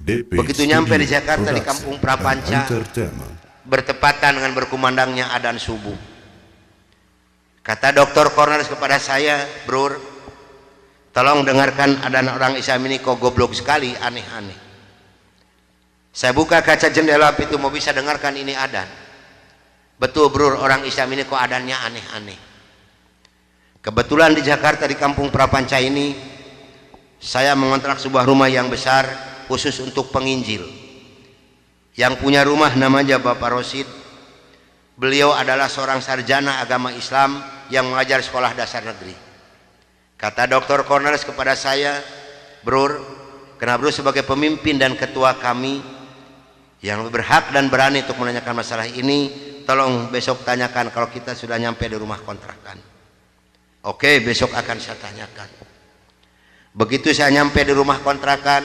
Begitu nyampe di Jakarta di Kampung Prapanca, bertepatan dengan berkumandangnya adzan subuh. Kata Dr. Cornelis kepada saya, "Bro, tolong dengarkan adzan orang Islam ini kok goblok sekali, aneh-aneh." Saya buka kaca jendela pintu mau bisa dengarkan ini adzan. Betul bro, orang Islam ini kok adzannya aneh-aneh. Kebetulan di Jakarta di Kampung Prapanca ini saya mengontrak sebuah rumah yang besar khusus untuk penginjil. Yang punya rumah namanya Bapak Rosid. Beliau adalah seorang sarjana agama Islam yang mengajar sekolah dasar negeri. Kata Dr. Cornelis kepada saya, "Bro, karena bro sebagai pemimpin dan ketua kami yang berhak dan berani untuk menanyakan masalah ini, tolong besok tanyakan kalau kita sudah nyampe di rumah kontrakan." Oke, besok akan saya tanyakan. Begitu saya nyampe di rumah kontrakan,